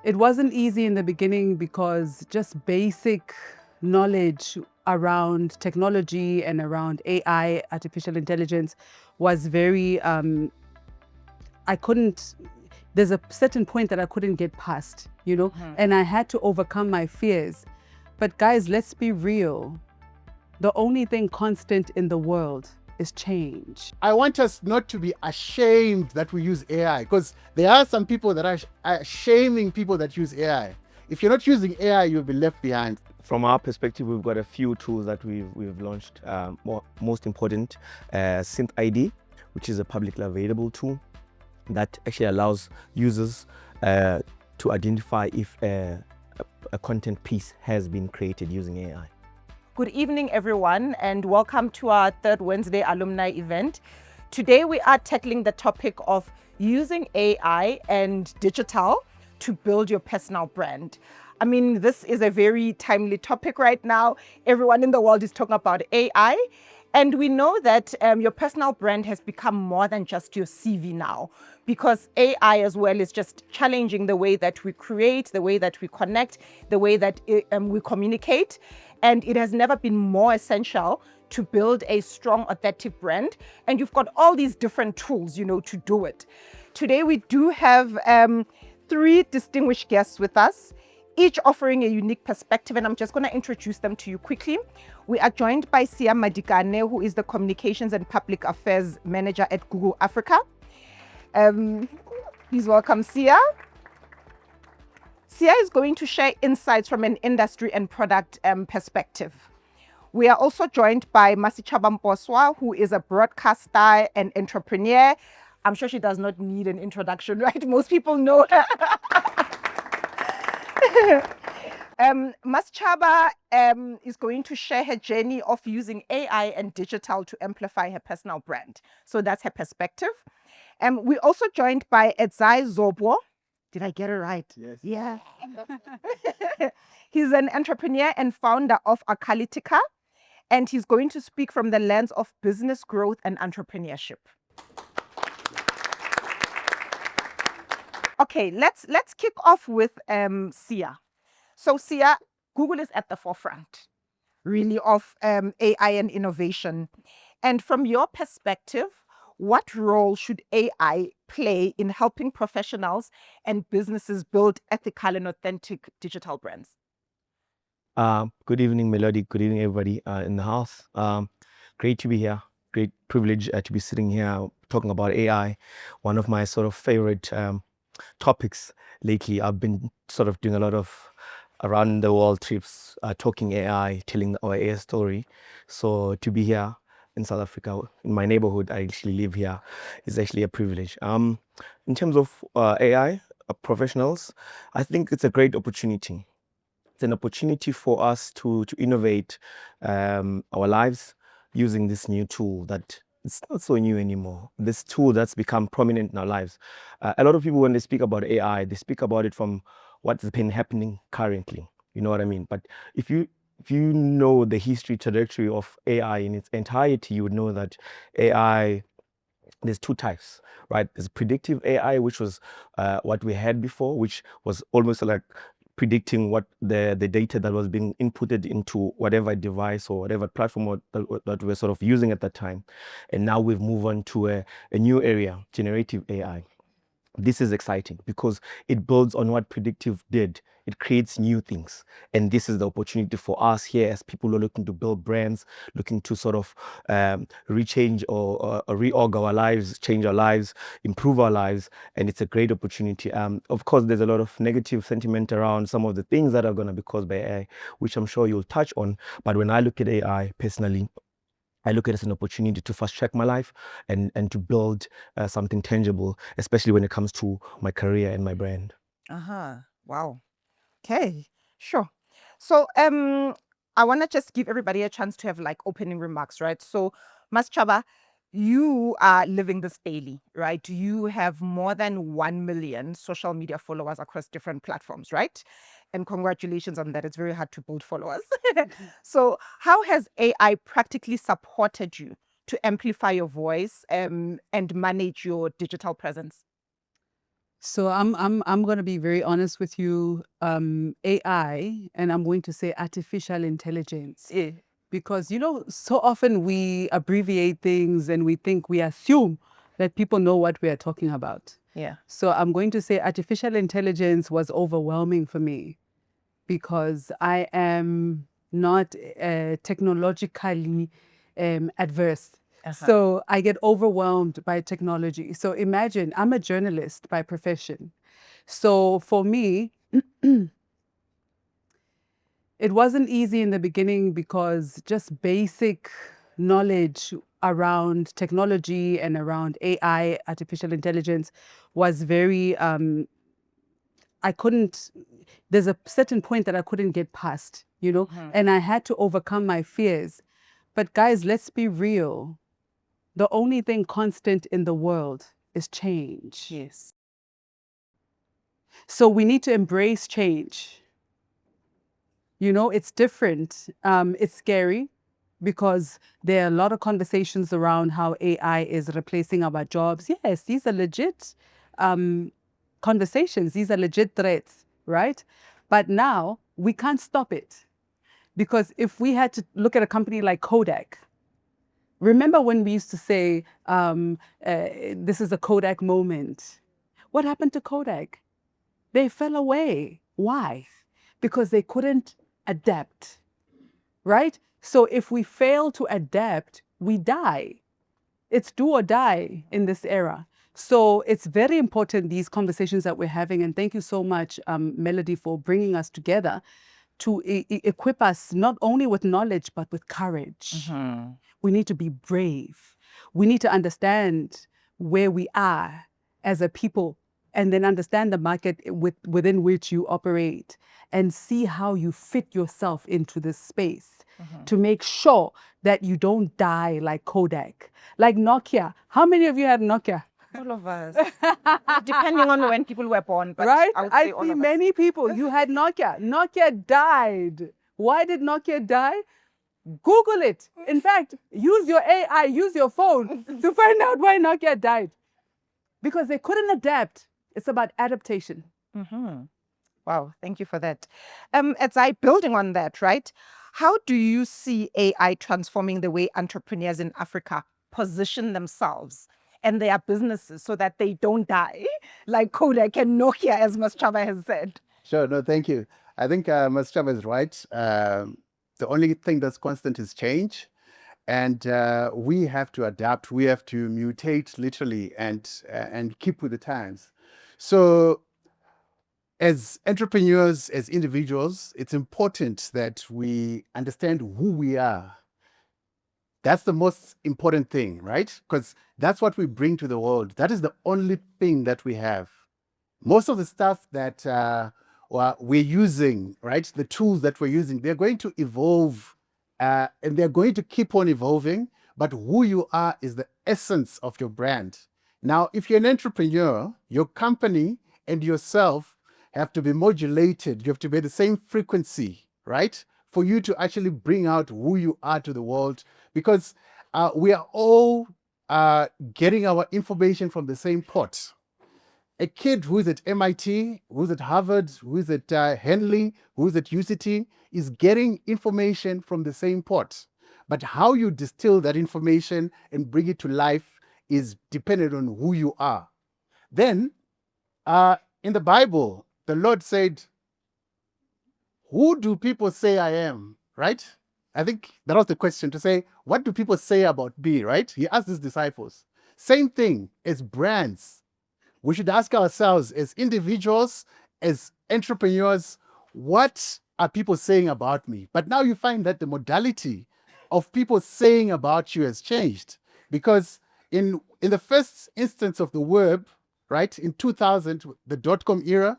It wasn't easy in the beginning because just basic knowledge around technology and around AI, artificial intelligence, was very, I couldn't, there's a certain point that I couldn't get past, and I had to overcome my fears. But guys, let's be real. The only thing constant in the world is change. I want us not to be ashamed that we use AI, because there are some people that are shaming people that use AI. If you're not using AI, you'll be left behind. From our perspective, we've got a few tools that we've launched. Most important, Synth ID, which is a publicly available tool that actually allows users to identify if a content piece has been created using AI. Good evening, everyone, and welcome to our third Wednesday alumni event. Today, we are tackling the topic of using AI and digital to build your personal brand. I mean, this is a very timely topic right now. Everyone in the world is talking about AI. And we know that your personal brand has become more than just your CV now, because AI as well is just challenging the way that we create, the way that we connect, the way that we communicate. And it has never been more essential to build a strong, authentic brand. And you've got all these different tools, to do it. Today, we do have three distinguished guests with us, each offering a unique perspective, and I'm just going to introduce them to you quickly. We are joined by Sia Madikane, who is the Communications and Public Affairs Manager at Google Africa. Please welcome Sia. Sia is going to share insights from an industry and product perspective. We are also joined by Masichaba Mposwa, who is a broadcaster and entrepreneur. I'm sure she does not need an introduction, right? Most people know her. Masichaba is going to share her journey of using AI and digital to amplify her personal brand. So that's her perspective. We're also joined by Edzai Zobo. Did I get it right? Yes. Yeah. He's an entrepreneur and founder of Akalitica, and he's going to speak from the lens of business growth and entrepreneurship. Okay, let's kick off with Sia. So Sia, Google is at the forefront, really, of AI and innovation. And from your perspective, what role should AI play in helping professionals and businesses build ethical and authentic digital brands? Good evening, Melody. Good evening, everybody in the house. Great to be here. Great privilege to be sitting here talking about AI, one of my sort of favorite topics lately. I've been sort of doing a lot of around the world trips, talking AI, telling our AI story. So to be here in South Africa, in my neighborhood, I actually live here, is actually a privilege. In terms of AI professionals, I think it's a great opportunity. It's an opportunity for us to innovate our lives using this new tool that it's not so new anymore. This tool that's become prominent in our lives. A lot of people, when they speak about AI, they speak about it from what's been happening currently. You know what I mean? But if you know the history trajectory of AI in its entirety, you would know that AI, there's two types, right? There's predictive AI, which was what we had before, which was almost like predicting what the data that was being inputted into whatever device or whatever platform that we're sort of using at that time. And now we've moved on to a new area, generative AI. This is exciting because it builds on what predictive did. It creates new things. And this is the opportunity for us here as people who are looking to build brands, looking to sort of rechange or reorg our lives, change our lives, improve our lives. And it's a great opportunity. Of course, there's a lot of negative sentiment around some of the things that are going to be caused by AI, which I'm sure you'll touch on. But when I look at AI personally, I look at it as an opportunity to fast track my life and to build something tangible, especially when it comes to my career and my brand. Wow. Okay, sure. So I want to just give everybody a chance to have like opening remarks, right? So Masichaba, you are living this daily, right? You have more than 1 million social media followers across different platforms, right? And congratulations on that. It's very hard to build followers. So how has AI practically supported you to amplify your voice and manage your digital presence? So I'm going to be very honest with you. AI, and I'm going to say artificial intelligence, Yeah. because so often we abbreviate things and we assume that people know what we are talking about. Yeah. So I'm going to say artificial intelligence was overwhelming for me because I am not technologically adverse. So I get overwhelmed by technology. So imagine I'm a journalist by profession. So for me, it wasn't easy in the beginning because just basic knowledge around technology and around AI, artificial intelligence, was very, I couldn't, there's a certain point that I couldn't get past, and I had to overcome my fears. But guys, let's be real. The only thing constant in the world is change. Yes. So we need to embrace change. It's different. It's scary because there are a lot of conversations around how AI is replacing our jobs. Yes, these are legit conversations. These are legit threats, right? But now we can't stop it, because if we had to look at a company like Kodak, remember when we used to say, this is a Kodak moment? What happened to Kodak? They fell away. Why? Because they couldn't adapt, right? So if we fail to adapt, we die. It's do or die in this era. So it's very important, these conversations that we're having. And thank you so much, Melody, for bringing us together to equip us not only with knowledge, but with courage. We need to be brave. We need to understand where we are as a people, and then understand the market within which you operate, and see how you fit yourself into this space to make sure that you don't die like Kodak, like Nokia. How many of you had Nokia? All of us. Depending on when people were born, but Right? I would say I all see of us. many people. You had Nokia. Nokia died. Why did Nokia die? Google it. In fact, use your AI, use your phone to find out why Nokia died. Because they couldn't adapt. It's about adaptation. Wow, thank you for that. As I building on that, right? How do you see AI transforming the way entrepreneurs in Africa position themselves and their businesses so that they don't die like Kodak and Nokia, as Maschaba has said? Sure, no, thank you. I think Ms. Chava is right. The only thing that's constant is change. And we have to adapt. We have to mutate literally and keep with the times. So as entrepreneurs, as individuals, it's important that we understand who we are. That's the most important thing, right? Because that's what we bring to the world. That is the only thing that we have. Most of the stuff that we're using, right? The tools that we're using, they're going to evolve and they're going to keep on evolving. But who you are is the essence of your brand. Now, if you're an entrepreneur, your company and yourself have to be modulated. You have to be at the same frequency, right? For you to actually bring out who you are to the world, because we are all getting our information from the same pot. A kid who's at MIT, who's at Harvard, who's at Henley, who's at UCT is getting information from the same pot. But how you distill that information and bring it to life is dependent on who you are. Then, in the Bible, the Lord said, who do people say I am, right? I think that was the question, to say, what do people say about me, right? He asked his disciples. Same thing as brands. We should ask ourselves as individuals, as entrepreneurs, what are people saying about me? But now you find that the modality of people saying about you has changed, because in the first instance of the web, right, in 2000, the dot-com era,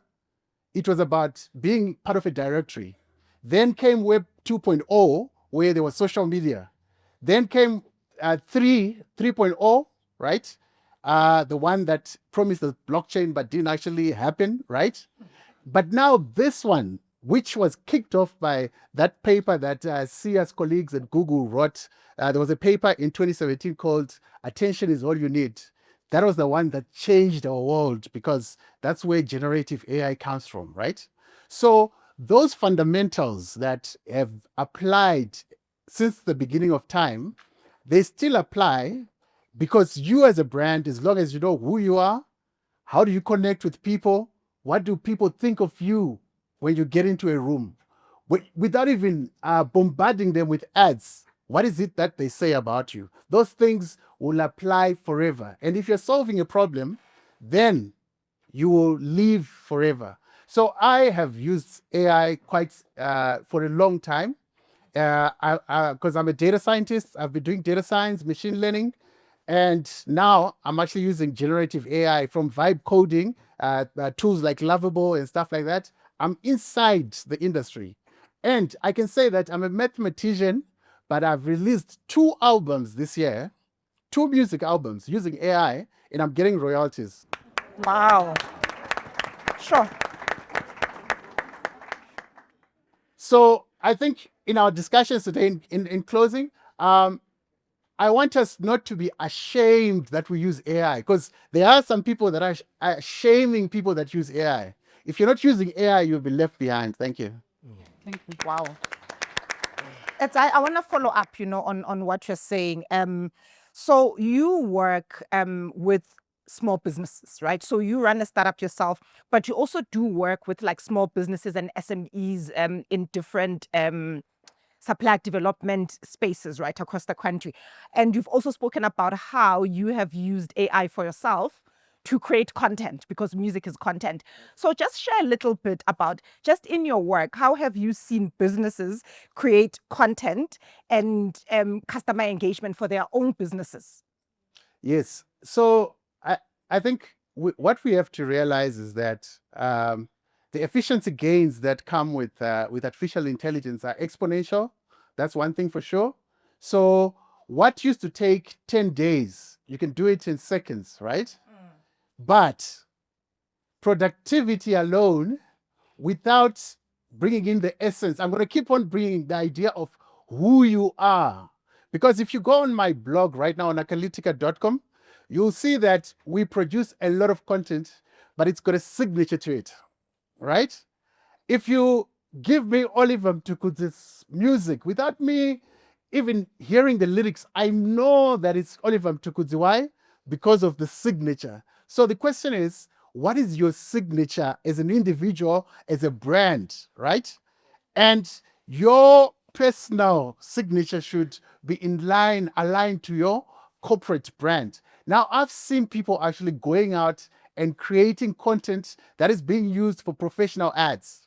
it was about being part of a directory. Then came Web 2.0, where there was social media. Then came 3.0, right? The one that promised the blockchain but didn't actually happen, right? But now this one, which was kicked off by that paper that Sia's colleagues at Google wrote. There was a paper in 2017 called Attention is All You Need. that was the one that changed our world because that's where generative AI comes from, right? So those fundamentals that have applied since the beginning of time, they still apply because you as a brand, as long as you know who you are, how do you connect with people, what do people think of you when you get into a room, without even bombarding them with ads, what is it that they say about you? Those things will apply forever. And if you're solving a problem, then you will live forever. So I have used AI quite for a long time. Because I'm a data scientist, I've been doing data science, machine learning, and now I'm actually using generative AI from vibe coding, tools like Lovable and stuff like that. I'm inside the industry. And I can say that I'm a mathematician, but I've released 2 albums this year, 2 music albums using AI, and I'm getting royalties. Wow. Sure. So I think in our discussions today, in closing, I want us not to be ashamed that we use AI, because there are some people that are shaming people that use AI. If you're not using AI, you'll be left behind. Thank you. Thank you. Wow. I want to follow up, on what you're saying. So you work with small businesses, right? So you run a startup yourself, but you also do work with like small businesses and SMEs in different supply development spaces right across the country. And you've also spoken about how you have used AI for yourself to create content, because music is content. So just share a little bit about, just in your work, how have you seen businesses create content and customer engagement for their own businesses? Yes. So I think what we have to realize is that the efficiency gains that come with artificial intelligence are exponential. That's one thing for sure. So what used to take 10 days, you can do it in seconds, right? But productivity alone, without bringing in the essence, I'm going to keep on bringing the idea of who you are. Because if you go on my blog right now on akalytica.com, you'll see that we produce a lot of content, but it's got a signature to it, right? If you give me Oliver Mtukudzi's music without me even hearing the lyrics, I know that it's Oliver Mtukudzi. Why? Because of the signature. So the question is, what is your signature as an individual, as a brand, right? And your personal signature should be aligned to your corporate brand. Now, I've seen people actually going out and creating content that is being used for professional ads,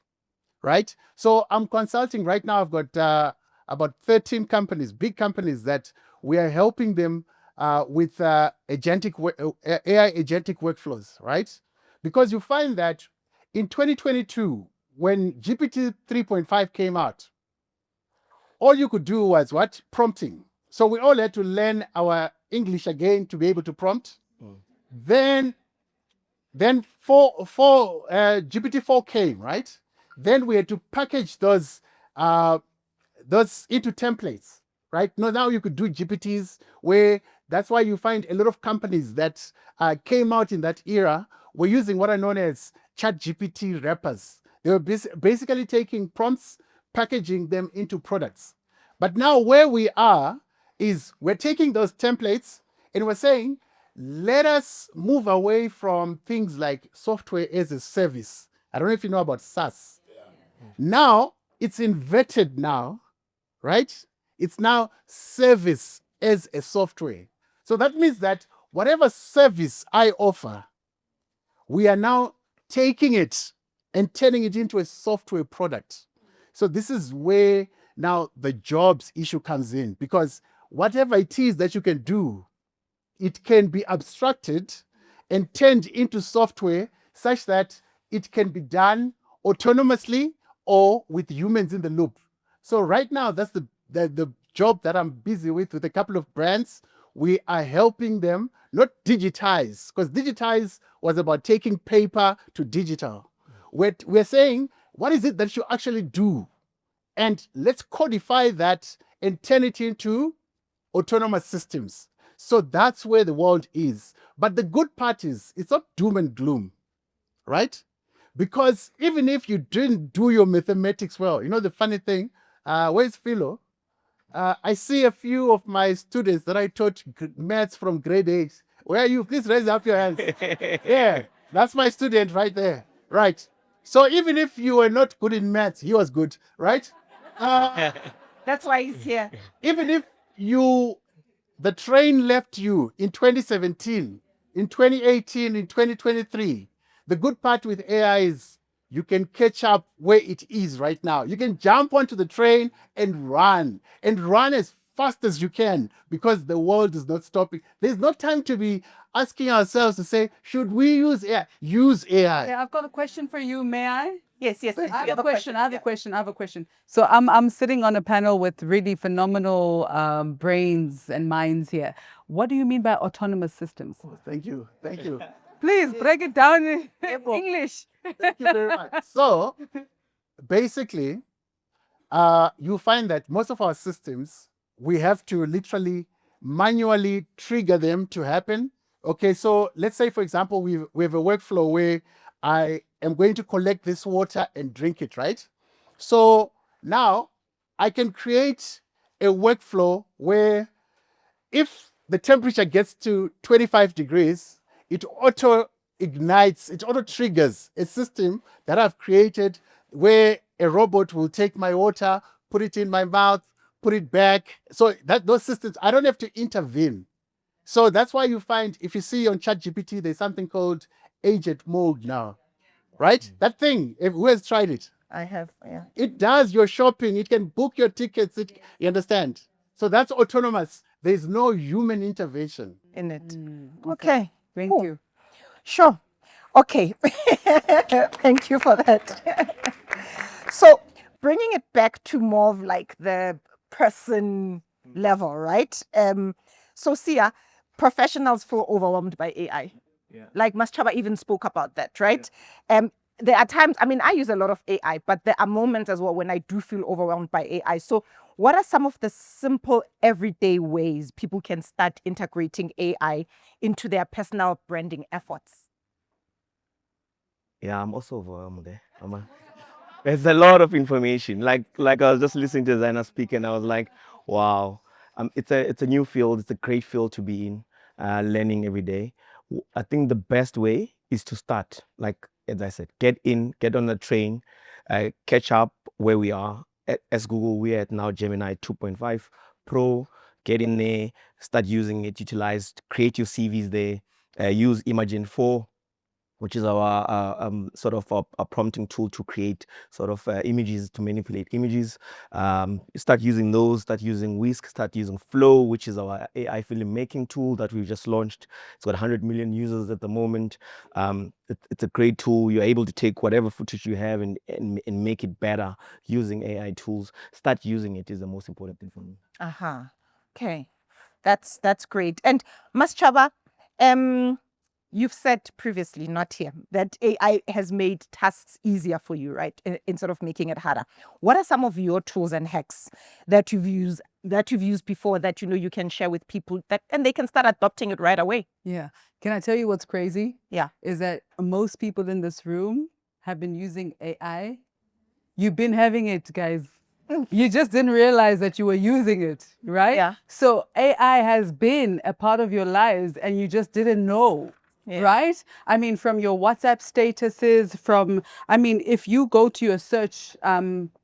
right? So I'm consulting right now. I've got about 13 companies, big companies, that we are helping them with AI agentic workflows, right? Because you find that in 2022, when GPT 3.5 came out, all you could do was what? Prompting. So we all had to learn our English again to be able to prompt. Then GPT-4 came, right? Then we had to package those into templates, right? Now you could do GPTs, where that's why you find a lot of companies that came out in that era were using what are known as chat GPT wrappers. They were basically taking prompts, packaging them into products. But now where we are is we're taking those templates and we're saying, let us move away from things like software as a service. I don't know if you know about SaaS. Now it's inverted now, right? It's now service as a software. So that means that whatever service I offer, we are now taking it and turning it into a software product. So this is where now the jobs issue comes in, because whatever it is that you can do, it can be abstracted and turned into software such that it can be done autonomously or with humans in the loop. So right now, that's the job that I'm busy with a couple of brands. We are helping them not digitize, because digitize was about taking paper to digital. We're saying, what is it that you actually do? And let's codify that and turn it into autonomous systems. So that's where the world is. But the good part is it's not doom and gloom, right? Because even if you didn't do your mathematics well, you know the funny thing, where's Philo? I see a few of my students that I taught maths from grade 8. Where are you? Please raise up your hands. Yeah, that's my student right there. Right. So even if you were not good in maths, he was good, right? That's why he's here. Even if the train left you in 2017, in 2018, in 2023, the good part with AI is you can catch up where it is right now. You can jump onto the train and run as fast as you can because the world is not stopping. There's no time to be asking ourselves to say, should we use AI? Use AI. Yeah, I've got a question for you. May I? Yes. I you have have a question. I have a Yeah. question. I have a question. So I'm sitting on a panel with really phenomenal brains and minds here. What do you mean by autonomous systems? Thank you. Thank you. Please break it down in English. Thank you very much. So basically, you find that most of our systems, we have to literally manually trigger them to happen. Okay, so let's say, for example, we have a workflow where I am going to collect this water and drink it, right? So now I can create a workflow where if the temperature gets to 25 degrees, it auto ignites, it auto triggers a system that I've created where a robot will take my water, put it in my mouth, put it back. So that those systems, I don't have to intervene. So that's why you find, if you see on ChatGPT, there's something called agent mode now, right? That thing, who has tried it? I have. Yeah. It does your shopping. It can book your tickets. You understand? So that's autonomous. There's no human intervention. In it. Okay. Okay. Thank Cool. you. Sure. Okay. Thank you for that. So bringing it back to more of like the person level, right? So Sia, professionals feel overwhelmed by AI. Yeah. Like Maschaba even spoke about that, right? There are times, I mean, I use a lot of AI, but there are moments as well when I do feel overwhelmed by AI. So what are some of the simple everyday ways people can start integrating AI into their personal branding efforts? Yeah, I'm also overwhelmed there. There's a lot of information. Like I was just listening to Zaina speak, and I was like, wow. It's a new field. It's a great field to be in, learning every day. I think the best way is to start. Like as I said, get on the train, catch up where we are. As Google, we're at now Gemini 2.5 Pro. Get in there, start using it, create your CVs there, use Imagen 4, which is our sort of a prompting tool to create sort of images, to manipulate images. Start using those, start using Whisk, start using Flow, which is our AI filmmaking tool that we've just launched. It's got 100 million users at the moment. It's a great tool. You're able to take whatever footage you have and make it better using AI tools. Start using it is the most important thing for me. Okay. That's great. And Maschaba, you've said previously, not here, that AI has made tasks easier for you, right? Instead of making it harder. What are some of your tools and hacks that you've used before that you know you can share with people and they can start adopting it right away? Yeah. Can I tell you what's crazy? Yeah. Is that most people in this room have been using AI. You've been having it, guys. You just didn't realize that you were using it, right? Yeah. So AI has been a part of your lives and you just didn't know. Yeah. Right? I mean, from your WhatsApp statuses, if you go to your search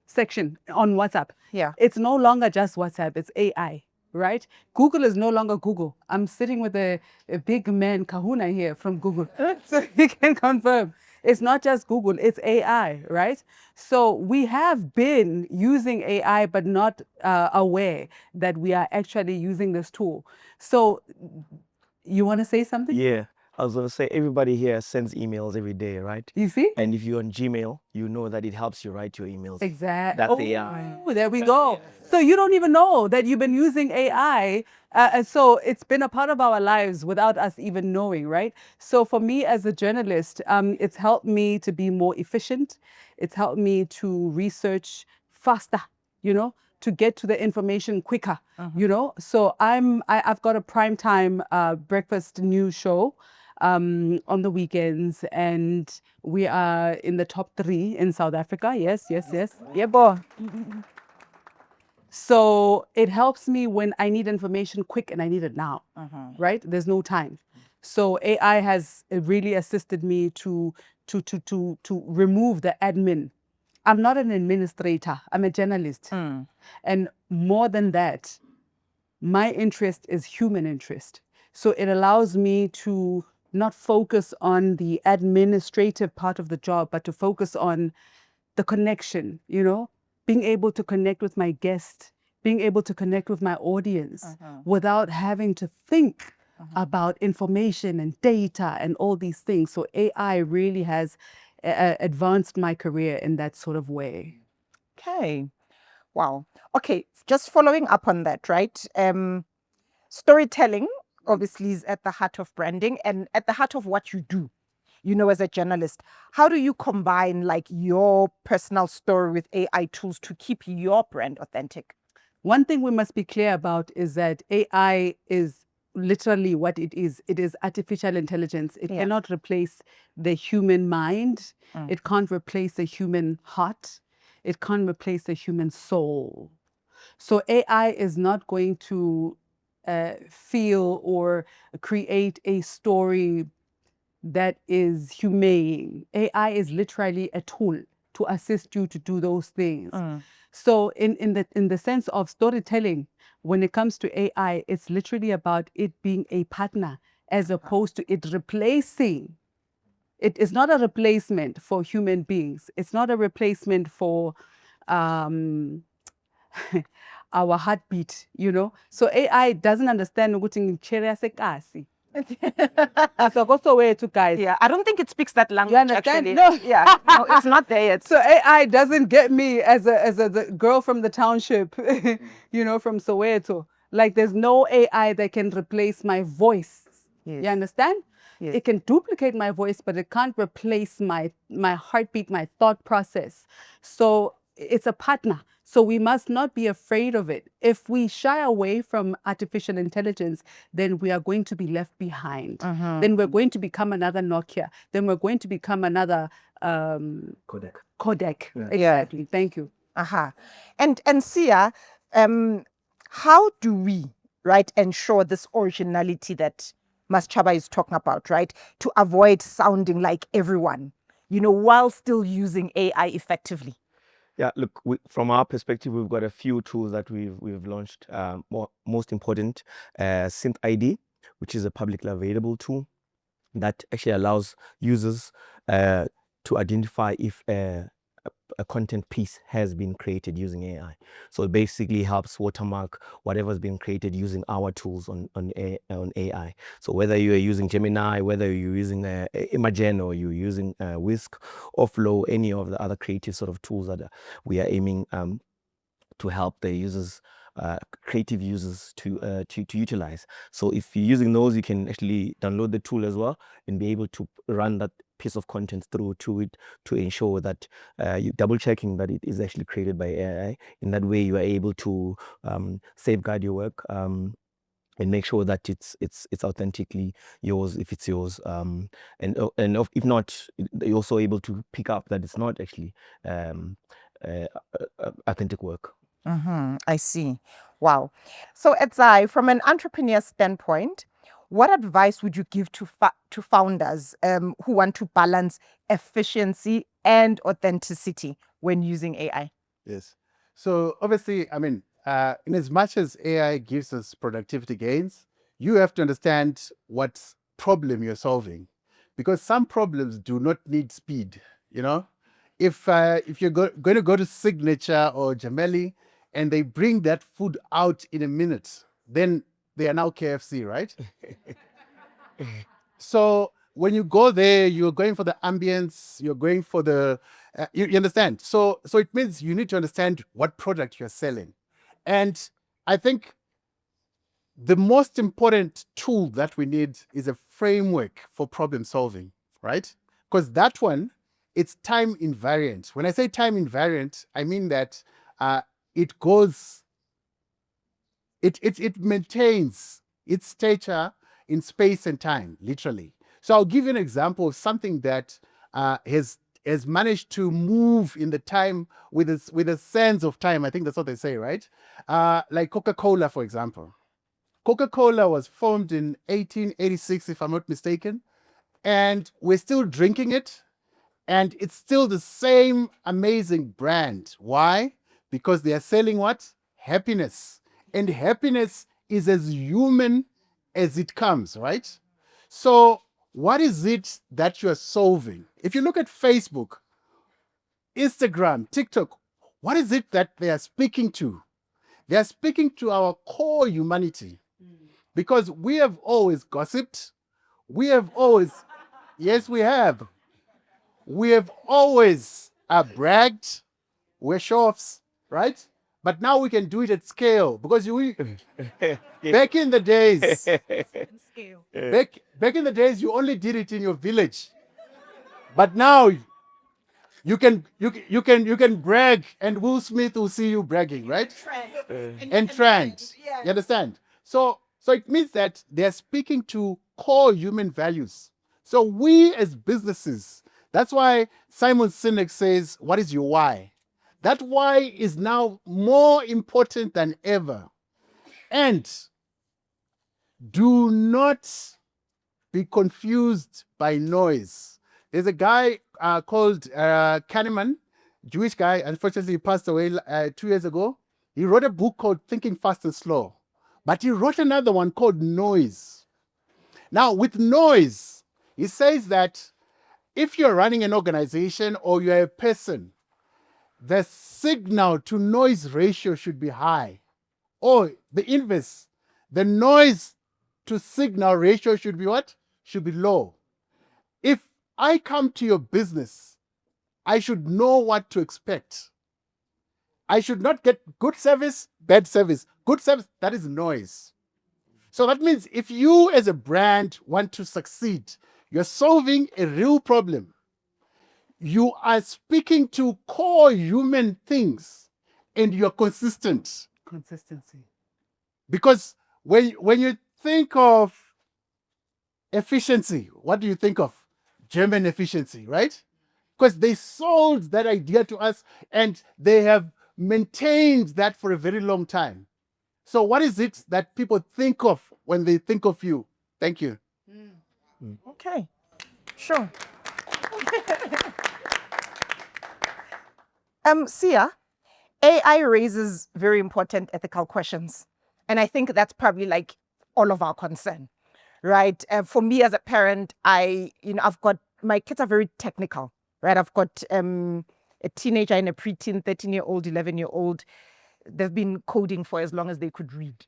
section on WhatsApp, Yeah. it's no longer just WhatsApp, it's AI, right? Google is no longer Google. I'm sitting with a big man, Kahuna, here from Google. So he can confirm. It's not just Google, it's AI, right? So we have been using AI, but not aware that we are actually using this tool. So you want to say something? Yeah. I was going to say, everybody here sends emails every day, right? You see? And if you're on Gmail, you know that it helps you write your emails. Exactly. That's AI. Oh, there we go. So you don't even know that you've been using AI. And so it's been a part of our lives without us even knowing, right? So for me as a journalist, it's helped me to be more efficient. It's helped me to research faster, to get to the information quicker, you know. So I've got a primetime breakfast news show on the weekends, and we are in the top 3 in South Africa. Yes. Yeah, boy. So it helps me when I need information quick and I need it now, right? There's no time. So AI has really assisted me to remove the admin. I'm not an administrator. I'm a journalist. And more than that, my interest is human interest. So it allows me to not focus on the administrative part of the job, but to focus on the connection, you know, being able to connect with my guest, being able to connect with my audience without having to think about information and data and all these things. So AI really has advanced my career in that sort of way. Okay. Wow. Okay. Just following up on that, right? Storytelling obviously is at the heart of branding and at the heart of what you do, you know, as a journalist. How do you combine like your personal story with AI tools to keep your brand authentic? One thing we must be clear about is that AI is literally what it is. It is artificial intelligence. It cannot replace the human mind. It can't replace the human heart. It can't replace the human soul. So AI is not going to feel or create a story that is humane. AI is literally a tool to assist you to do those things. So in the sense of storytelling, when it comes to AI, it's literally about it being a partner as opposed to it replacing. It is not a replacement for human beings. It's not a replacement for our heartbeat, you know. So AI doesn't understand ukuthi ngichere yasekasi. So also way to guys. Yeah, I don't think it speaks that language. You understand? Actually. No. Yeah, no, it's not there yet. So AI doesn't get me as the girl from the township, you know, from Soweto. Like there's no AI that can replace my voice. Yes. You understand? Yes. It can duplicate my voice, but it can't replace my heartbeat, my thought process. So it's a partner. So we must not be afraid of it. If we shy away from artificial intelligence, then we are going to be left behind. Then we're going to become another Nokia. Then we're going to become another Kodak. Yeah. Exactly. Thank you. And Sia, how do we, right, ensure this originality that Mas Chaba is talking about, right, to avoid sounding like everyone, you know, while still using AI effectively? Yeah, look, from our perspective, we've got a few tools that we've launched. Most important, Synth ID, which is a publicly available tool that actually allows users to identify if a content piece has been created using AI. So it basically helps watermark whatever's been created using our tools on AI. So whether you are using Gemini, whether you're using Imagen, or you're using Whisk or Flow, any of the other creative sort of tools that we are aiming to help the users, creative users to utilize. So if you're using those, you can actually download the tool as well and be able to run that piece of content through to it to ensure that you're double checking that it is actually created by AI. In that way, you are able to safeguard your work and make sure that it's authentically yours if it's yours, and if not, you're also able to pick up that it's not actually authentic work. I see. Wow. So, Edzai, from an entrepreneur standpoint, what advice would you give to founders who want to balance efficiency and authenticity when using AI? Yes. So obviously, I mean, in as much as AI gives us productivity gains, you have to understand what problem you're solving, because some problems do not need speed. You know, if you're going to go to Signature or Jameli and they bring that food out in a minute, then they are now KFC, right? So when you go there, you're going for the ambience, you're going for the, you understand? So it means you need to understand what product you're selling. And I think the most important tool that we need is a framework for problem solving, right? Because that one, it's time invariant. When I say time invariant, I mean that it goes, it maintains its stature in space and time, literally. So I'll give you an example of something that has managed to move in the time with a sense of time. I think that's what they say, right? Like Coca-Cola, for example. Coca-Cola was formed in 1886, if I'm not mistaken, and we're still drinking it, and it's still the same amazing brand. Why? Because they are selling what? Happiness. And happiness is as human as it comes, right? So, what is it that you're solving? If you look at Facebook, Instagram, TikTok, what is it that they are speaking to? They are speaking to our core humanity, because we have always gossiped. We have always, yes, we have. We have always bragged. We're show offs, right? But now we can do it at scale, because back in the days, back in the days, you only did it in your village. But now you can brag, and Will Smith will see you bragging, right? And trend. You understand? So it means that they're speaking to core human values. So we as businesses, that's why Simon Sinek says, what is your why? That why is now more important than ever. And do not be confused by noise. There's a guy called Kahneman, Jewish guy. Unfortunately, he passed away 2 years ago. He wrote a book called Thinking Fast and Slow. But he wrote another one called Noise. Now, with noise, he says that if you're running an organization or you're a person, the signal to noise ratio should be high. Or the inverse, the noise to signal ratio should be what? Should be low. If I come to your business, I should know what to expect. I should not get good service, bad service. Good service, that is noise. So that means if you as a brand want to succeed, you're solving a real problem. You are speaking to core human things, and you're consistent. Consistency. Because when you think of efficiency, what do you think of? German efficiency, right? Because they sold that idea to us, and they have maintained that for a very long time. So what is it that people think of when they think of you? Thank you. Okay, sure. Sia, AI raises very important ethical questions. And I think that's probably like all of our concern, right? For me as a parent, I've got, my kids are very technical, right? I've got a teenager and a preteen, 13-year-old, 11-year-old. They've been coding for as long as they could read.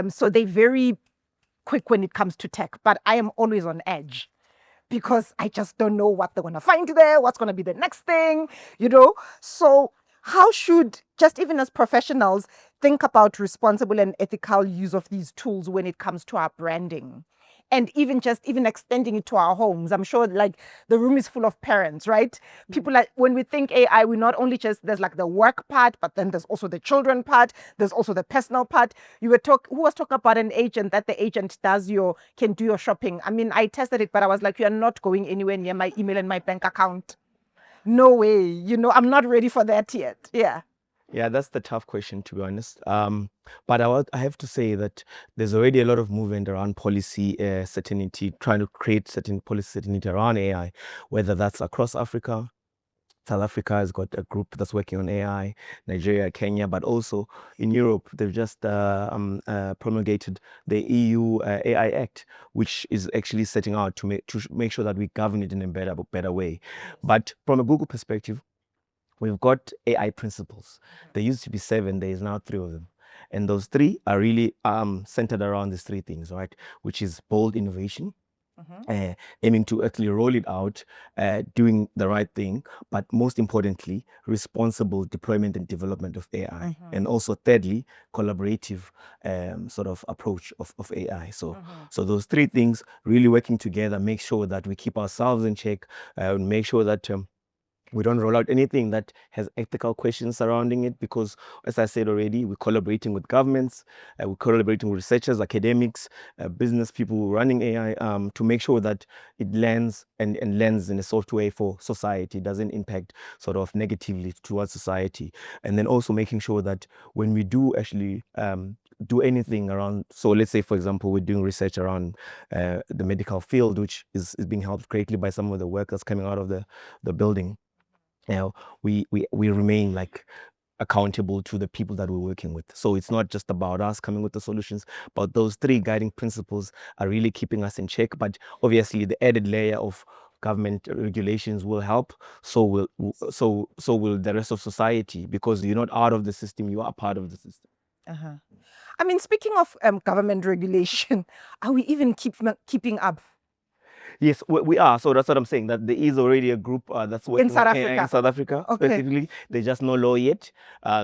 So they're very quick when it comes to tech, but I am always on edge, because I just don't know what they're going to find there, what's going to be the next thing, So how should, just even as professionals, think about responsible and ethical use of these tools when it comes to our branding? And even extending it to our homes. I'm sure like the room is full of parents, right? People, like, when we think AI, we not only just, there's like the work part, but then there's also the children part. There's also the personal part. Who was talking about an agent, that the agent can do your shopping. I mean, I tested it, but I was like, you're not going anywhere near my email and my bank account. No way. I'm not ready for that yet. Yeah. Yeah, that's the tough question, to be honest. But I have to say that there's already a lot of movement around policy certainty, trying to create certain policy certainty around AI, whether that's across Africa. South Africa has got a group that's working on AI, Nigeria, Kenya, but also in Europe, they've just promulgated the EU AI Act, which is actually setting out to make sure that we govern it in a better way. But from a Google perspective, we've got AI principles. There used to be 7, there is now 3 of them. And those 3 are really centered around these 3 things, right? Which is bold innovation, aiming to actually roll it out, doing the right thing, but most importantly, responsible deployment and development of AI. And also thirdly, collaborative sort of approach of AI. So those 3 things really working together, make sure that we keep ourselves in check, make sure that We don't roll out anything that has ethical questions surrounding it because, as I said already, we're collaborating with governments, we're collaborating with researchers, academics, business people running AI to make sure that it lands and lands in a soft way for society, doesn't impact sort of negatively towards society. And then also making sure that when we do actually do anything around, so let's say, for example, we're doing research around the medical field, which is being helped greatly by some of the work that's coming out of the building. We remain like accountable to the people that we're working with. So it's not just about us coming with the solutions, but those three guiding principles are really keeping us in check. But obviously the added layer of government regulations will help. So will the rest of society, because you're not out of the system, you are part of the system. Uh-huh. I mean, speaking of government regulation, are we even keeping up? Yes, we are. So that's what I'm saying, that there is already a group that's working South on AI Africa. in South Africa, Okay. specifically. There's just no law yet.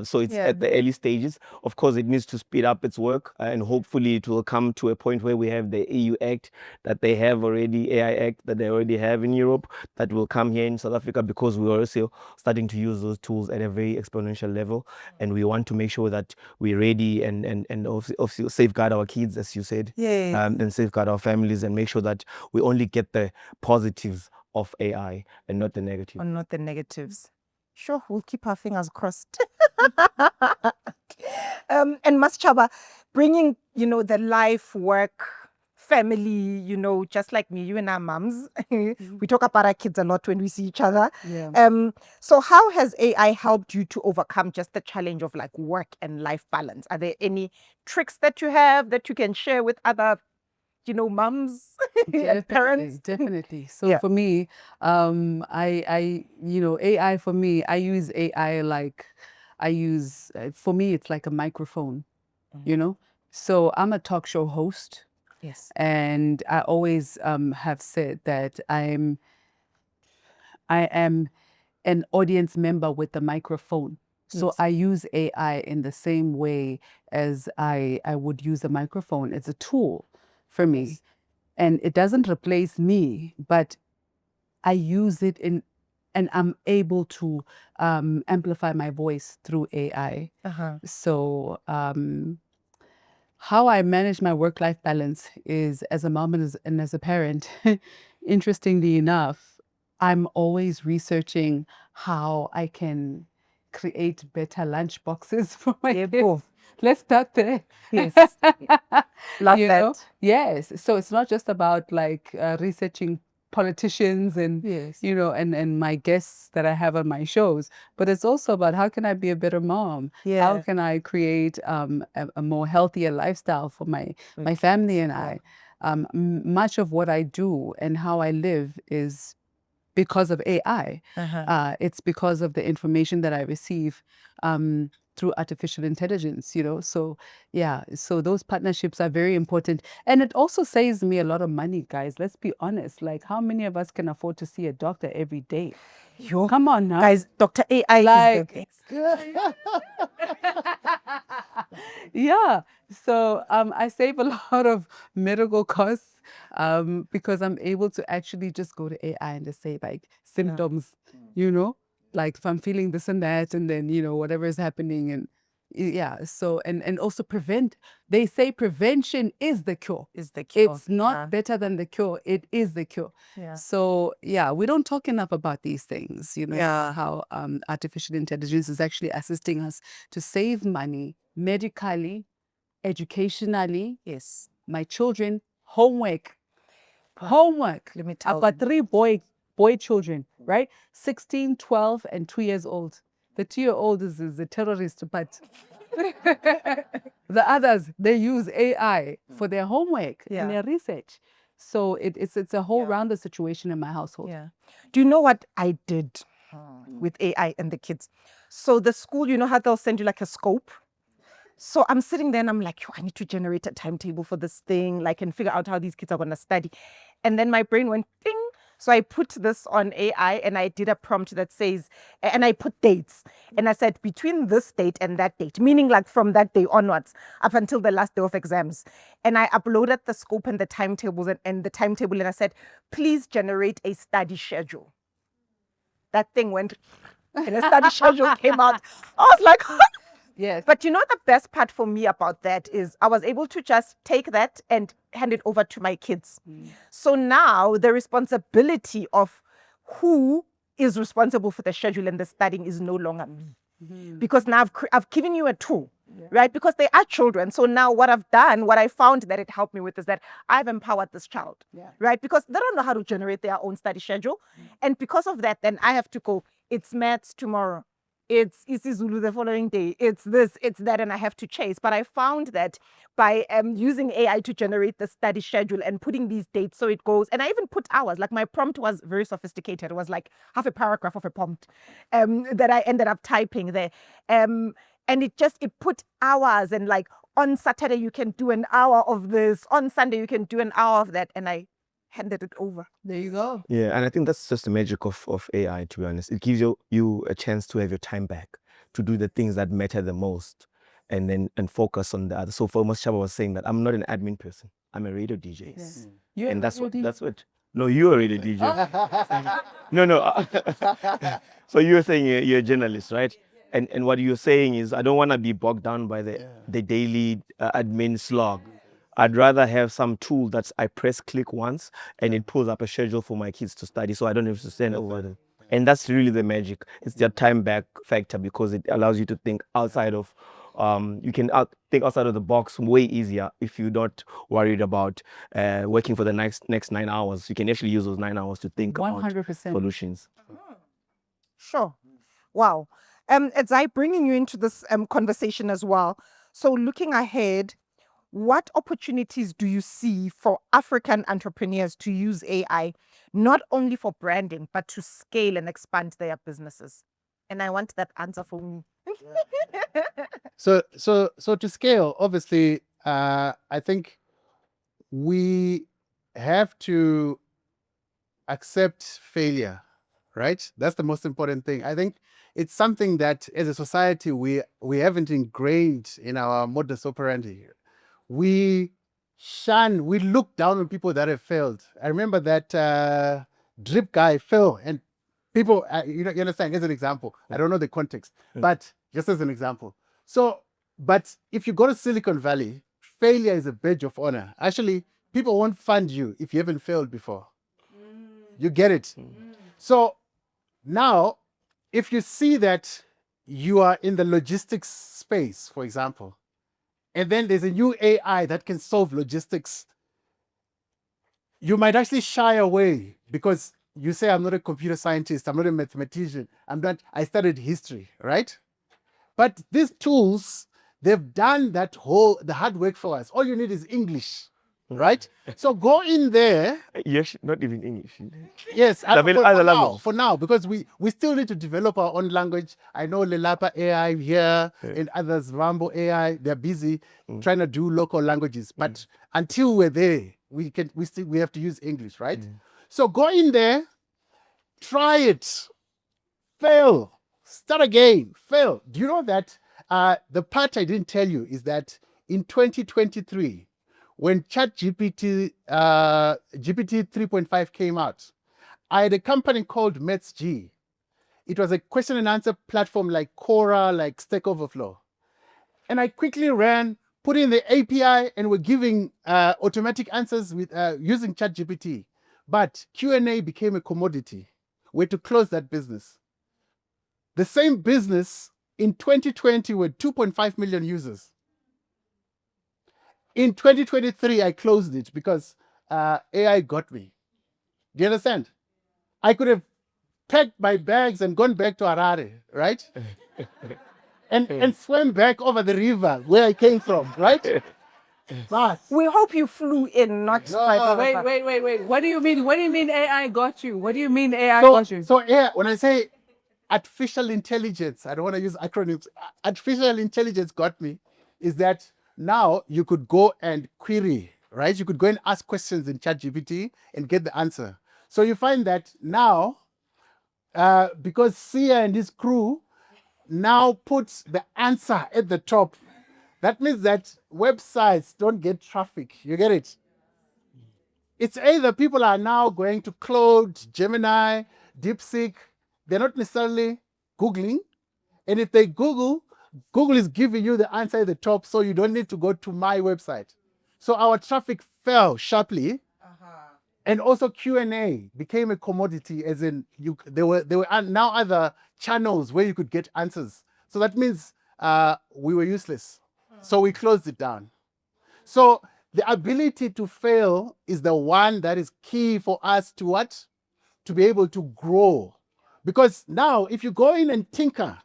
So it's Yeah. at the early stages. Of course, it needs to speed up its work, and hopefully it will come to a point where we have the EU Act that they have already, AI Act that they already have in Europe, that will come here in South Africa, because we're also starting to use those tools at a very exponential level. And we want to make sure that we're ready and obviously safeguard our kids, as you said, Yes. and safeguard our families, and make sure that we only get the positives of AI and not the negatives. Or not the negatives. Sure, we'll keep our fingers crossed. And Maschaba, bringing, the life, work, family, just like me, you and our mums, we talk about our kids a lot when we see each other. Yeah. So how has AI helped you to overcome just the challenge of like work and life balance? Are there any tricks that you have that you can share with other mums and parents? Definitely. So Yeah. for me, AI for me, I use AI like for me, it's like a microphone, So I'm a talk show host, Yes. and I always have said that I am an audience member with the microphone. So Yes. I use AI in the same way as I would use a microphone. It's a tool for me. Yes. And it doesn't replace me, but I use it and I'm able to amplify my voice through AI. Uh-huh. So how I manage my work-life balance is, as a mom and as a parent, interestingly enough, I'm always researching how I can create better lunch boxes for my Yeah, kids. cool. Let's start there. Yes. Love You that. know? Yes. So it's not just about like researching politicians and Yes. and my guests that I have on my shows, but it's also about how can I be a better mom? How Yeah. can I create a more healthier lifestyle for my family and I? Much of what I do and how I live is because of AI. Uh-huh. It's because of the information that I receive through artificial intelligence, So yeah, so those partnerships are very important. And it also saves me a lot of money, guys. Let's be honest. Like, how many of us can afford to see a doctor every day? Yo, Come on now. guys, Dr. AI is the best. Yeah. So I save a lot of medical costs because I'm able to actually just go to AI and just say like symptoms, like if I'm feeling this and that, and then, whatever is happening. And yeah, so and also prevent. They say prevention is the cure. Is the cure. It's not better than the cure. It is the cure. Yeah. So yeah, we don't talk enough about these things, Yeah. how artificial intelligence is actually assisting us to save money medically, educationally. Yes. My children, homework. Let me I've tell got you. 3 boy children, right? 16, 12, and 2 years old. The 2-year-old is a terrorist, but the others, they use AI for their homework and their research. So it's a whole rounded situation in my household. Yeah. Do you know what I did with AI and the kids? So the school, you know how they'll send you like a scope? So I'm sitting there and I'm like, I need to generate a timetable for this thing, like, and figure out how these kids are going to study. And then my brain went ding. So I put this on AI and I did a prompt that says, and I put dates. And I said, between this date and that date, meaning like from that day onwards, up until the last day of exams. And I uploaded the scope and the timetables and the timetable. And I said, please generate a study schedule. that thing went and a study schedule came out. I was like, Yes. but you know, the best part for me about that is I was able to just take that and hand it over to my kids. So now the responsibility of who is responsible for the schedule and the studying is no longer me. Because now I've given you a tool, right? Because they are children. So now what I've done, what I found that it helped me with is that I've empowered this child, right? Because they don't know how to generate their own study schedule. And because of that, then I have to go, it's maths tomorrow. It's isiZulu the following day. It's this, it's that, and I have to chase. But I found that by using AI to generate the study schedule and putting these dates so it goes, and I even put hours. Like my prompt was very sophisticated. It was like half a paragraph of a prompt that I ended up typing there. And it put hours, and like on Saturday you can do an hour of this, on Sunday you can do an hour of that, and I handed it over. There you go. Yeah, and I think that's just the magic of AI, to be honest. It gives you a chance to have your time back, to do the things that matter the most, and focus on the other. So for Chaba was saying that I'm not an admin person. I'm a radio DJ. Yes. And that's what. No, you're a radio DJ. No. So you're saying you're a journalist, right? And what you're saying is, I don't want to be bogged down by the daily admin slog. I'd rather have some tool that I press click once and it pulls up a schedule for my kids to study, so I don't have to stand over them. And that's really the magic. It's the time back factor, because it allows you to think outside of, you can think outside of the box way easier if you're not worried about working for the next 9 hours. You can actually use those 9 hours to think 100%. about solutions. Sure. Wow. As I bringing you into this conversation as well. So looking ahead, what opportunities do you see for African entrepreneurs to use AI, not only for branding, but to scale and expand their businesses? And I want that answer for me. So to scale, obviously, I think we have to accept failure, right? That's the most important thing. I think it's something that as a society we haven't ingrained in our modus operandi. We look down on people that have failed. I remember that drip guy fell, and people, you understand, as an example. I don't know the context, but just as an example. So, but if you go to Silicon Valley, failure is a badge of honor. Actually, people won't fund you if you haven't failed before. You get it? So now, if you see that you are in the logistics space, for example, and then there's a new AI that can solve logistics, you might actually shy away because you say, I'm not a computer scientist, I'm not a mathematician, I studied history, right? But these tools, they've done the hard work for us. All you need is English, right? So go in there. Yes, not even English. Yes, language. For now, because we still need to develop our own language. I know Lelapa AI here and others, Rambo AI, they're busy trying to do local languages. But until we're there, we have to use English, right? So go in there, try it, fail, start again, fail. Do you know that the part I didn't tell you is that in 2023, when GPT 3.5 came out, I had a company called MetsG. It was a question and answer platform like Quora, like Stack Overflow. And I quickly put in the API, and we're giving automatic answers with using ChatGPT. But Q&A became a commodity. We had to close that business. The same business in 2020 with 2.5 million users. In 2023, I closed it because AI got me. Do you understand? I could have packed my bags and gone back to Harare, right? and swam back over the river where I came from, right? But We hope you flew in, not by the river. Wait. What do you mean? What do you mean AI got you? What do you mean AI got you? So yeah, when I say artificial intelligence, I don't want to use acronyms. Artificial intelligence got me, is that now you could go and query, right? You could go and ask questions in ChatGPT and get the answer. So you find that now, because Sia and his crew now puts the answer at the top, that means that websites don't get traffic. You get it? It's either people are now going to Claude, Gemini, DeepSeek, they're not necessarily Googling. And if they Google, Google is giving you the answer at the top, so you don't need to go to my website. So our traffic fell sharply. And also Q&A became a commodity, as in there were now other channels where you could get answers. So that means we were useless. So we closed it down. So the ability to fail is the one that is key for us to what? To be able to grow. Because now if you go in and tinker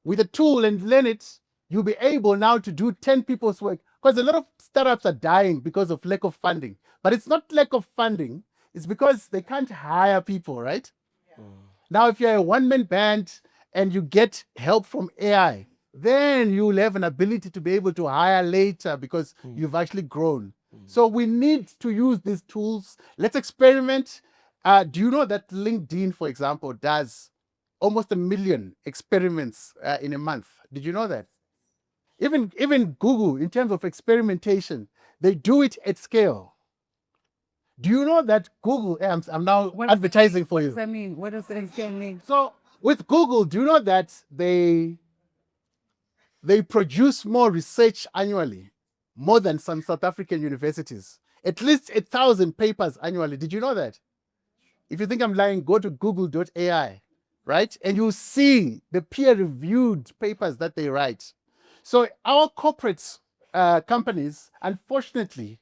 with a tool and learn it, you'll be able now to do 10 people's work. Because a lot of startups are dying because of lack of funding. But it's not lack of funding, it's because they can't hire people, right? Now, if you're a one-man band and you get help from AI, then you'll have an ability to be able to hire later because you've actually grown. So we need to use these tools. Let's experiment. Do you know that LinkedIn, for example, does almost 1 million experiments in a month? Did you know that? Even Google, in terms of experimentation, they do it at scale. Do you know that Google, I'm now advertising for you. What does that mean? What does that mean? So with Google, do you know that they produce more research annually, more than some South African universities? At least 1,000 papers annually. Did you know that? If you think I'm lying, go to google.ai, right? And you'll see the peer-reviewed papers that they write. So our corporate companies, unfortunately,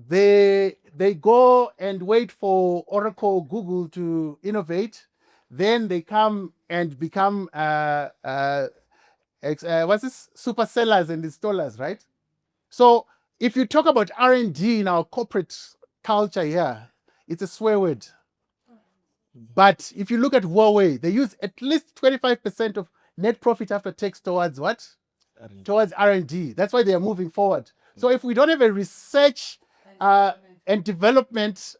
they go and wait for Oracle, Google to innovate. Then they come and become what's this? Super sellers and installers, right? So if you talk about R&D in our corporate culture here, it's a swear word. But if you look at Huawei, they use at least 25% of net profit after tax towards what? R&D. Towards R&D. That's why they are moving forward. So if we don't have a research and development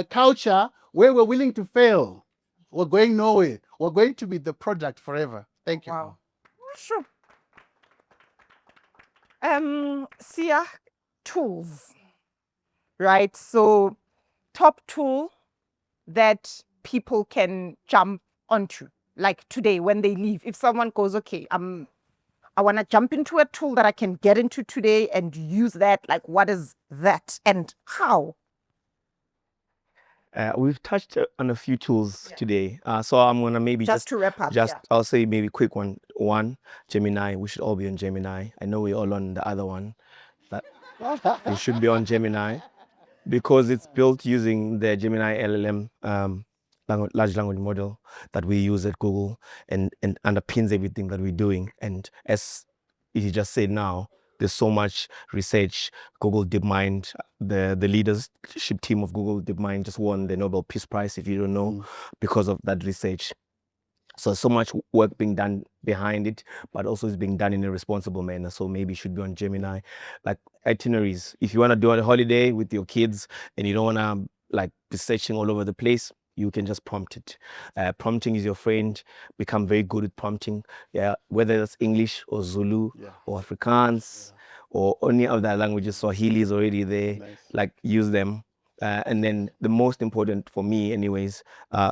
culture where we're willing to fail, we're going nowhere. We're going to be the product forever. Thank you. Wow. Sure. Sia, tools, right? So top tool that people can jump onto, like today when they leave. If someone goes, okay, I want to jump into a tool that I can get into today and use that, like what is that and how? We've touched on a few tools today. So I'm going to maybe Just to wrap up, just yeah. I'll say maybe quick one. One, Gemini. We should all be on Gemini. I know we're all on the other one. But we should be on Gemini because it's built using the Gemini LLM large language model that we use at Google and underpins everything that we're doing. And as you just said now, there's so much research. Google DeepMind, the leadership team of Google DeepMind just won the Nobel Peace Prize, if you don't know, because of that research. So much work being done behind it, but also it's being done in a responsible manner. So maybe it should be on Gemini. Like itineraries. If you want to do a holiday with your kids and you don't want to like be searching all over the place, you can just prompt it. Prompting is your friend. Become very good at prompting. Yeah, whether that's English or Zulu or Afrikaans or any other languages. Swahili is already there. Nice. Like use them. And then the most important for me, anyways,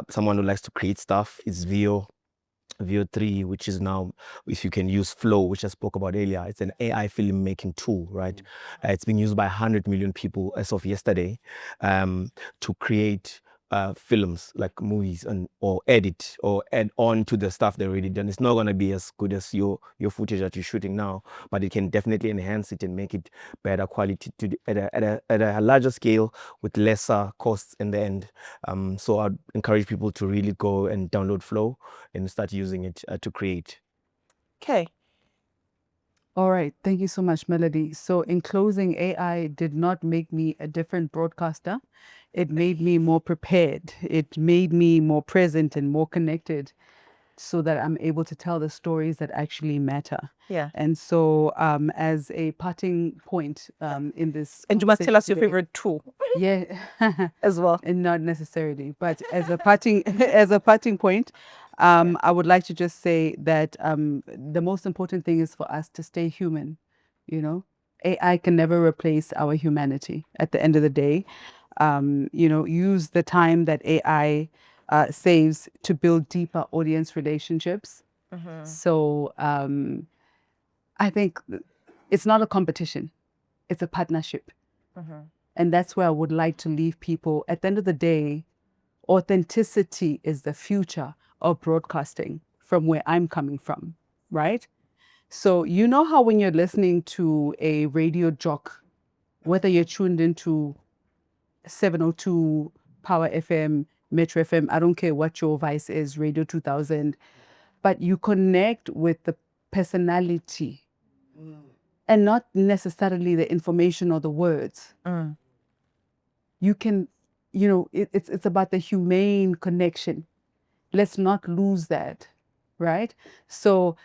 someone who likes to create stuff is VO3, which is now, if you can use Flow, which I spoke about earlier, it's an AI filmmaking tool, right? It's been used by 100 million people as of yesterday to create films like movies or edit or add on to the stuff they've already done. It's not going to be as good as your footage that you're shooting now, but it can definitely enhance it and make it better quality at a larger scale with lesser costs in the end. So I'd encourage people to really go and download Flow and start using it to create. Okay. All right. Thank you so much, Melody. So in closing, AI did not make me a different broadcaster. It made me more prepared. It made me more present and more connected so that I'm able to tell the stories that actually matter. Yeah. And so as a parting point in this... And you must tell us your conversation favorite tool today- Yeah. as well. And not necessarily, but as a parting point, I would like to just say that the most important thing is for us to stay human. You know, AI can never replace our humanity. At the end of the day, use the time that AI says, to build deeper audience relationships. So I think it's not a competition, it's a partnership. And that's where I would like to leave people. At the end of the day, authenticity is the future of broadcasting from where I'm coming from, right? So you know how when you're listening to a radio jock, whether you're tuned into 702 Power FM, Metro FM, I don't care what your vice is, Radio 2000, but you connect with the personality and not necessarily the information or the words. You can, it's about the humane connection. Let's not lose that, right? So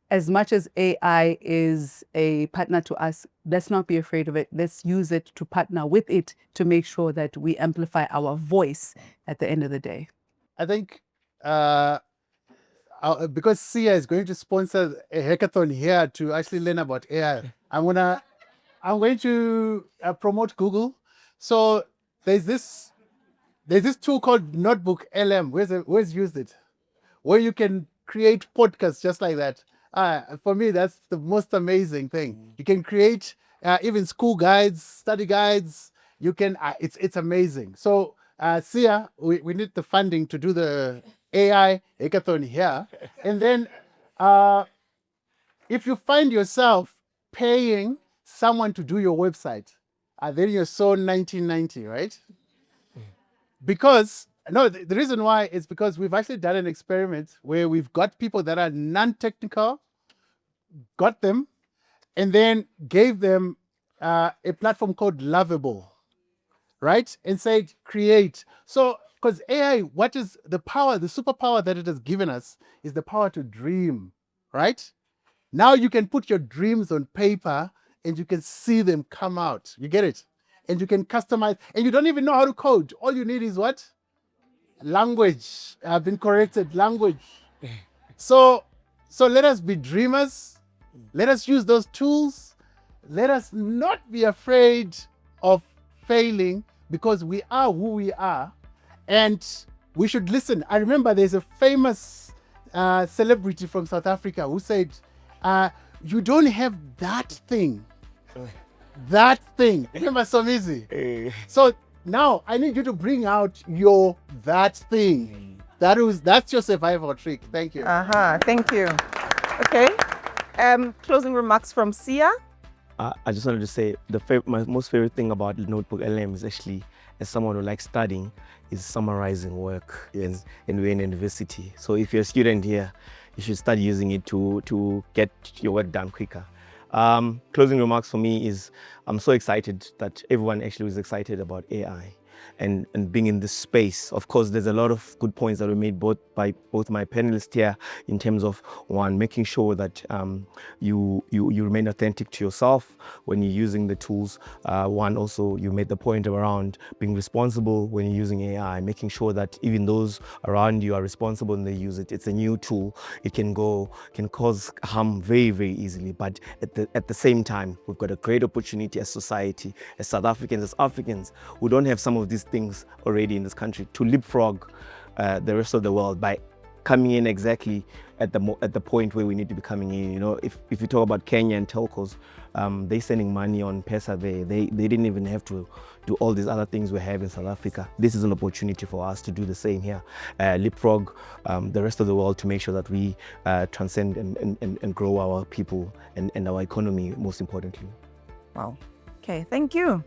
as much as AI is a partner to us, let's not be afraid of it. Let's use it to partner with it to make sure that we amplify our voice at the end of the day. I think because Sia is going to sponsor a hackathon here to actually learn about AI, I'm going to promote Google. So there's this tool called Notebook LM. Where's used it? Where you can create podcasts just like that. For me, that's the most amazing thing. You can create even school guides, study guides. You can. It's amazing. So Sia, we need the funding to do the AI hackathon here, and then if you find yourself paying someone to do your website, then you're so 1990, right? Because the reason why is because we've actually done an experiment where we've got people that are non-technical, got them, and then gave them a platform called Lovable, right? And said, create. So, because AI, what is the power, the superpower that it has given us is the power to dream, right? Now you can put your dreams on paper and you can see them come out. You get it? And you can customize, and you don't even know how to code. All you need is what? Language. I've been corrected. Language. So let us be dreamers. Let us use those tools. Let us not be afraid of failing because we are who we are. And we should listen. I remember there's a famous celebrity from South Africa who said, you don't have that thing. That thing. Remember Somizi? So now I need you to bring out your that thing. That's your survival trick. Thank you. Thank you. Okay. Closing remarks from Sia. I just wanted to say my most favorite thing about Notebook LM is actually, as someone who likes studying, is summarizing work in university. So if you're a student here, you should start using it to get your work done quicker. Closing remarks for me is I'm so excited that everyone actually was excited about AI and being in this space. Of course, there's a lot of good points that were made by both my panelists here in terms of, one, making sure that you remain authentic to yourself when you're using the tools. One, also, you made the point around being responsible when you're using AI, making sure that even those around you are responsible when they use it. It's a new tool. It can cause harm very, very easily. But at the same time, we've got a great opportunity as society, as South Africans, as Africans, who don't have some of these things already in this country, to leapfrog the rest of the world by coming in exactly at the point where we need to be coming in. You know, if you talk about Kenya and telcos, they're sending money on Pesa there. They didn't even have to do all these other things we have in South Africa. This is an opportunity for us to do the same here. Leapfrog the rest of the world to make sure that we transcend and grow our people and our economy, most importantly. Wow. Okay, thank you.